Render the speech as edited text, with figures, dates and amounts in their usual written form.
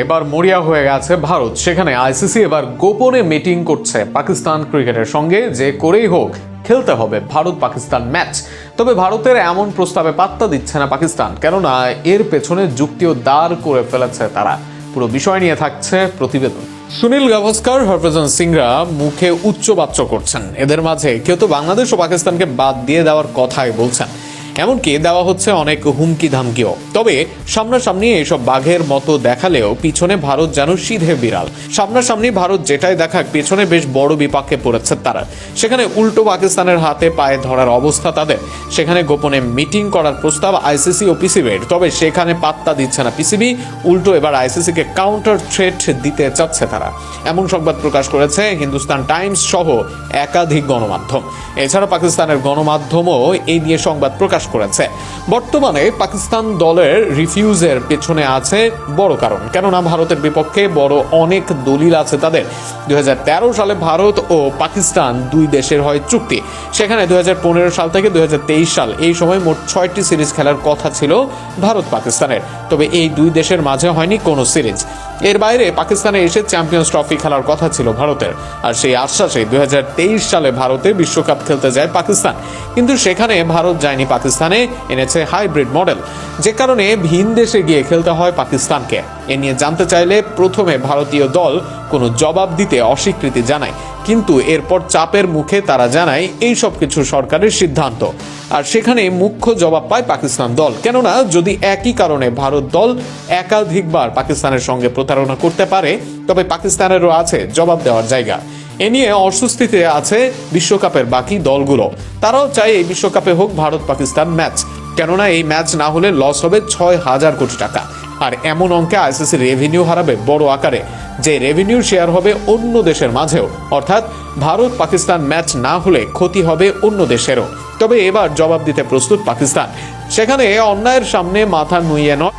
এবার মরিয়া হয়ে গেছে ভারত। সেখানে আইসিসি এবার গোপনে মিটিং করছে পাকিস্তান ক্রিকেটের সঙ্গে, যে করেই হোক খেলতে হবে ভারত পাকিস্তান ম্যাচ। তবে ভারতের এমন প্রস্তাবে পাত্তা দিচ্ছে না পাকিস্তান, কেননা এর পেছনে যুক্তিও দাঁড় করে ফেলেছে তারা। পুরো বিষয় নিয়ে থাকছে প্রতিবেদন। সুনীল গাভাস্কার, হরভজন সিংরা মুখে উচ্চবাচ্য করছেন। এদের মাঝে কেউ তো বাংলাদেশ ও পাকিস্তানকে বাদ দিয়ে দেওয়ার কথাই বলছেন, এমনকি দেওয়া হচ্ছে অনেক হুমকি ধামকিও। তবে সামনাসামনি এসব বাঘের মতো দেখালেও পিছনে ভারত যেন সিধে বিড়াল। সামনাসামনি ভারত যেটাই দেখাক, পেছনে বেশ বড় বিপাকে পড়েছে তারা। সেখানে উল্টো পাকিস্তানের হাতে পায়ে ধরার অবস্থা তাদের। সেখানে গোপনে মিটিং করার প্রস্তাব আইসিসি ও পিসিবির, তবে সেখানে পাত্তা দিচ্ছে না পিসিবি। উল্টো এবার আইসিসিকে কাউন্টার থ্রেট দিতে চাচ্ছে তারা, এমন সংবাদ প্রকাশ করেছে হিন্দুস্তান টাইমস সহ একাধিক গণমাধ্যম। এছাড়া পাকিস্তানের গণমাধ্যমও এই নিয়ে সংবাদ প্রকাশ করেছে। বর্তমানে পাকিস্তান দলের রিফিউজের পেছনে আছে বড় কারণ, কেননা ভারতের বিপক্ষে বড় অনেক দলিল আছে তাদের। 2013 সালে ভারত ও পাকিস্তান দুই দেশের হয় চুক্তি। সেখানে 2015 সাল থেকে 2023 সাল এই সময় মোট 6টি সিরিজ খেলার কথা ছিল ভারত পাকিস্তানের। তবে এই দুই দেশের মাঝে হয়নি কোনো সিরিজ। এর বাইরে পাকিস্তানে এসে চ্যাম্পিয়ন্স ট্রফি খেলার কথা ছিল ভারতের, আর সেই আশ্বাসে 2023 সালে ভারতে বিশ্বকাপ খেলতে যায় পাকিস্তান। কিন্তু সেখানে ভারত যায়নি পাকিস্তানে, এনেছে হাইব্রিড মডেল, যে কারণে ভিন দেশে গিয়ে খেলতে হয় পাকিস্তানকে। এ নিয়ে জানতে চাইলে প্রথমে ভারতীয় দল কোনো জবাব দিতে অস্বীকৃতি জানায়, কিন্তু এরপর চাপের মুখে তারা জানায় এই সব কিছু সরকারের সিদ্ধান্ত। আর সেখানে মুখ্য জবাব পায় পাকিস্তান দল, কেননা যদি একই কারণে ভারত দল একাধিকবার পাকিস্তানের সঙ্গে প্রতারণা করতে পারে, তবে পাকিস্তানেরও আছে জবাব দেওয়ার জায়গা। এ নিয়ে অস্বস্তিতে আছে বিশ্বকাপের বাকি দলগুলো। তারাও চায় এই বিশ্বকাপে হোক ভারত পাকিস্তান ম্যাচ, কেননা এই ম্যাচ না হলে লস হবে 6,000 কোটি টাকা। আর এমন অঙ্কে আইসিসি রেভিনিউ হারাবে বড় আকারে, যে রেভিনিউ শেয়ার হবে অন্য দেশের মাঝেও। অর্থাৎ ভারত পাকিস্তান ম্যাচ না হলে ক্ষতি হবে অন্য দেশেরও। তবে এবার জবাব দিতে প্রস্তুত পাকিস্তান। সেখানে অন্যায়ের সামনে মাথা নুইয়ে নয়,